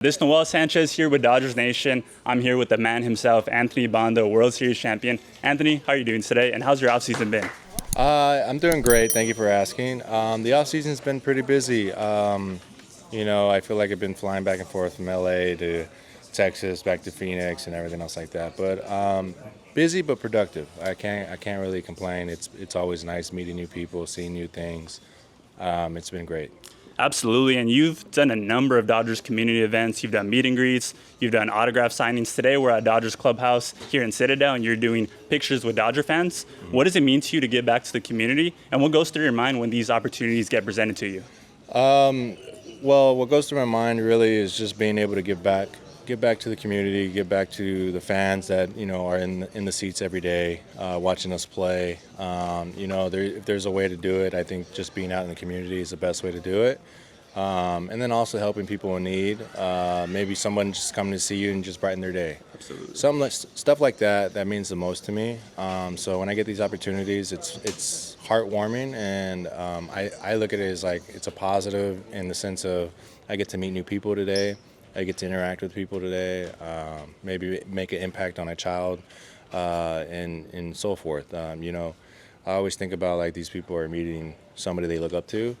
This is Noel Sanchez here with Dodgers Nation. I'm here with the man himself, Anthony Banda, World Series champion. Anthony, how are you doing today, and how's your offseason been? I'm doing great. Thank you for asking. The off-season's been pretty busy. I feel like I've been flying back and forth from LA to Texas, back to Phoenix, and everything else like that. But busy but productive. I can't really complain. It's always nice meeting new people, seeing new things. It's been great. Absolutely, and you've done a number of Dodgers community events. You've done meet and greets. You've done autograph signings. Today we're at Dodgers Clubhouse here in Citadel, and you're doing pictures with Dodger fans. What does it mean to you to give back to the community, and what goes through your mind when these opportunities get presented to you? Well, what goes through my mind really is just being able to give back to the community, give back to the fans that are in the seats every day, watching us play. If there's a way to do it, I think just being out in the community is the best way to do it. And then also helping people in need. Maybe someone just coming to see you and just brighten their day. Absolutely. Stuff like that means the most to me. So when I get these opportunities, it's heartwarming, and I look at it as like it's a positive in the sense of I get to meet new people today. I get to interact with people today, maybe make an impact on a child, and so forth. I always think about like these people are meeting somebody they look up to,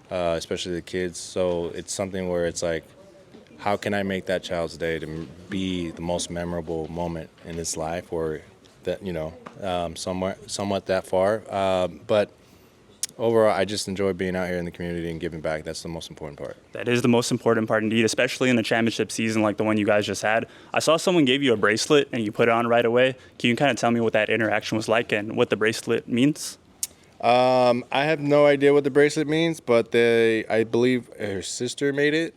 especially the kids. So it's something where it's like, how can I make that child's day to be the most memorable moment in his life, or that somewhat that far. But overall, I just enjoy being out here in the community and giving back. That's the most important part. That is the most important part indeed, especially in a championship season like the one you guys just had. I saw someone gave you a bracelet and you put it on right away. Can you kind of tell me what that interaction was like and what the bracelet means? I have no idea what the bracelet means, but I believe her sister made it,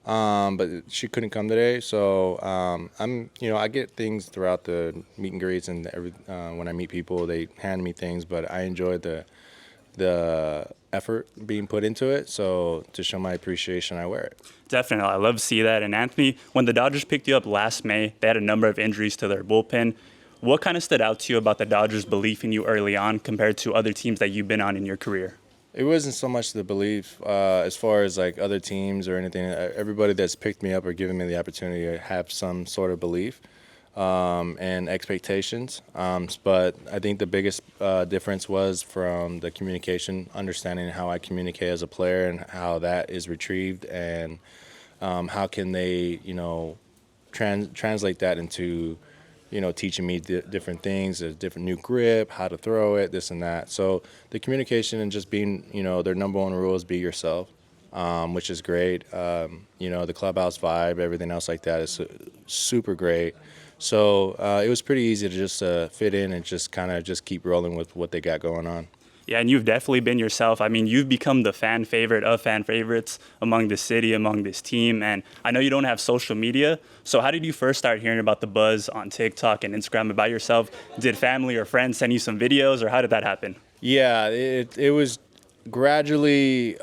but she couldn't come today. So I get things throughout the meet and greets, and when I meet people, they hand me things. But I enjoyed the effort being put into it. So to show my appreciation, I wear it. Definitely. I love to see that. And Anthony, when the Dodgers picked you up last May, they had a number of injuries to their bullpen. What kind of stood out to you about the Dodgers' belief in you early on compared to other teams that you've been on in your career? It wasn't so much the belief as far as like other teams or anything. Everybody that's picked me up or given me the opportunity to have some sort of belief and expectations. But I think the biggest difference was from the communication, understanding how I communicate as a player and how that is retrieved, and how can they, translate that into teaching me different things, a different new grip, how to throw it, this and that. So the communication and just being, their number one rule is be yourself, which is great. The clubhouse vibe, everything else like that is super great. So it was pretty easy to just fit in and just kind of just keep rolling with what they got going on. Yeah, and you've definitely been yourself. I mean, you've become the fan favorite of fan favorites among the city, among this team. And I know you don't have social media. So how did you first start hearing about the buzz on TikTok and Instagram about yourself? Did family or friends send you some videos, or how did that happen? Yeah, it was gradually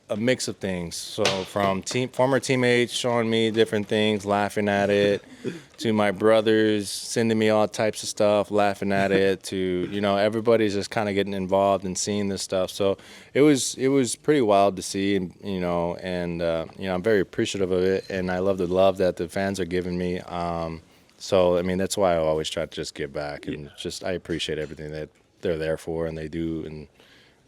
a mix of things. So from former teammates showing me different things, laughing at it, to my brothers sending me all types of stuff, laughing at it, to everybody's just kind of getting involved and seeing this stuff. So it was pretty wild to see, and I'm very appreciative of it, and I love the love that the fans are giving me. So I mean, that's why I always try to just give back, and just I appreciate everything that they're there for and they do, and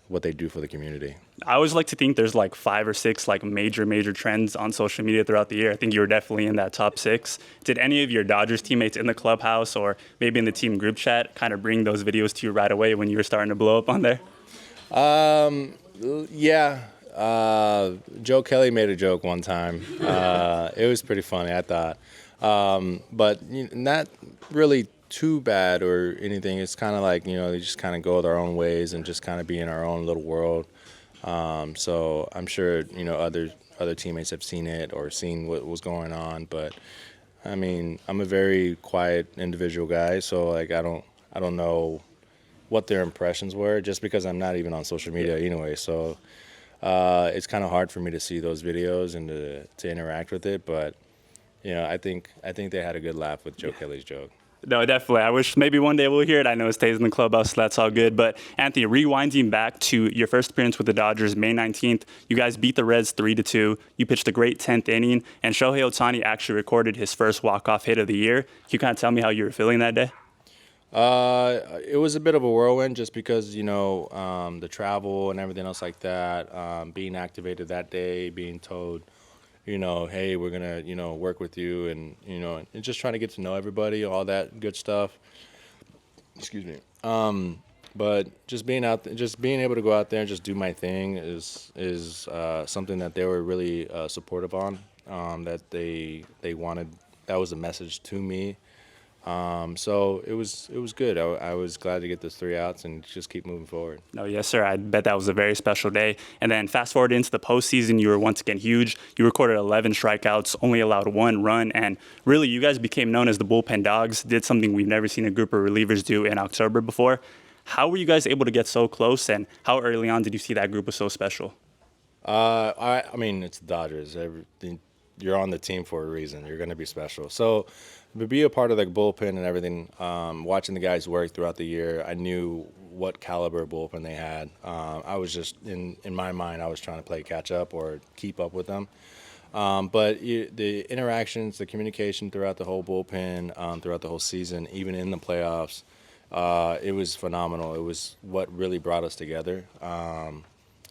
what they do for the community. I always like to think there's like 5 or 6 like major trends on social media throughout the year. I think you were definitely in that top 6. Did any of your Dodgers teammates in the clubhouse or maybe in the team group chat kind of bring those videos to you right away when you were starting to blow up on there? Yeah. Joe Kelly made a joke one time. It was pretty funny, I thought. But not really too bad or anything. It's kind of like, they just kind of go their own ways and just kind of be in our own little world. So I'm sure, other teammates have seen it or seen what was going on. But I mean, I'm a very quiet individual guy, so like I don't know what their impressions were, just because I'm not even on social media anyway. So it's kind of hard for me to see those videos and to interact with it. But I think they had a good laugh with Joe Kelly's joke. No, definitely. I wish maybe one day we'll hear it. I know it stays in the clubhouse, so that's all good. But Anthony, rewinding back to your first appearance with the Dodgers, May 19th, you guys beat the Reds 3-2. You pitched a great 10th inning, and Shohei Ohtani actually recorded his first walk-off hit of the year. Can you kind of tell me how you were feeling that day? It was a bit of a whirlwind just because, the travel and everything else like that, being activated that day, being told, hey, we're going to, work with you and just trying to get to know everybody, all that good stuff. Excuse me. But just being able to go out there and just do my thing is something that they were really supportive on, that they wanted. That was a message to me. So it was good. I was glad to get those 3 outs and just keep moving forward. No, yes, sir. I bet that was a very special day. And then fast forward into the postseason, you were once again huge. You recorded 11 strikeouts, only allowed 1 run, and really you guys became known as the bullpen dogs, did something we've never seen a group of relievers do in October before. How were you guys able to get so close, and how early on did you see that group was so special? I mean, it's the Dodgers. You're on the team for a reason. You're going to be special. So to be a part of the bullpen and everything, watching the guys work throughout the year, I knew what caliber of bullpen they had. I was just, in my mind, I was trying to play catch up or keep up with them. But the interactions, the communication throughout the whole bullpen, throughout the whole season, even in the playoffs, it was phenomenal. It was what really brought us together.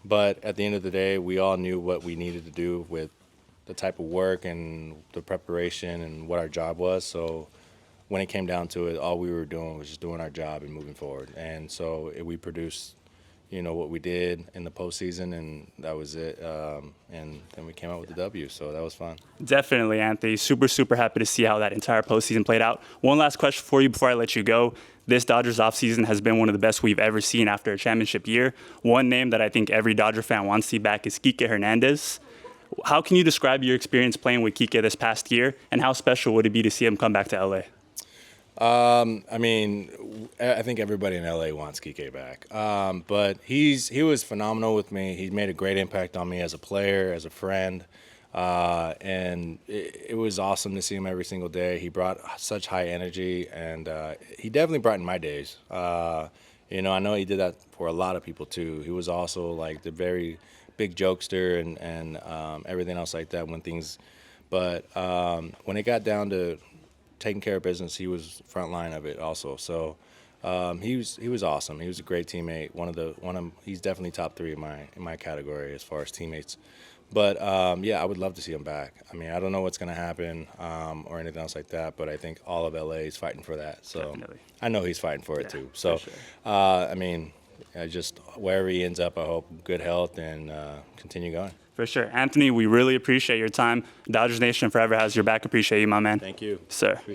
But at the end of the day, we all knew what we needed to do with the type of work and the preparation and what our job was. So when it came down to it, all we were doing was just doing our job and moving forward. And so we produced, what we did in the postseason, and that was it. And then we came out with the W, so that was fun. Definitely, Anthony. Super, super happy to see how that entire postseason played out. One last question for you before I let you go. This Dodgers offseason has been one of the best we've ever seen after a championship year. One name that I think every Dodger fan wants to see back is Kiké Hernández. How can you describe your experience playing with Kiké this past year, and how special would it be to see him come back to LA? I mean, I think everybody in LA wants Kiké back. But he was phenomenal with me. He made a great impact on me as a player, as a friend. And it was awesome to see him every single day. He brought such high energy, and he definitely brightened my days. I know he did that for a lot of people too. He was also like the very big jokester and everything else like that but when it got down to taking care of business, he was front line of it also. So he was awesome. He was a great teammate. He's definitely top 3 in my category as far as teammates. But I would love to see him back. I mean, I don't know what's going to happen or anything else like that, but I think all of LA is fighting for that. So Definitely. I know he's fighting for it too. So sure. I mean, wherever he ends up, I hope good health and continue going. For sure. Anthony, we really appreciate your time. Dodgers Nation forever has your back. Appreciate you, my man. Thank you. Sir. Appreciate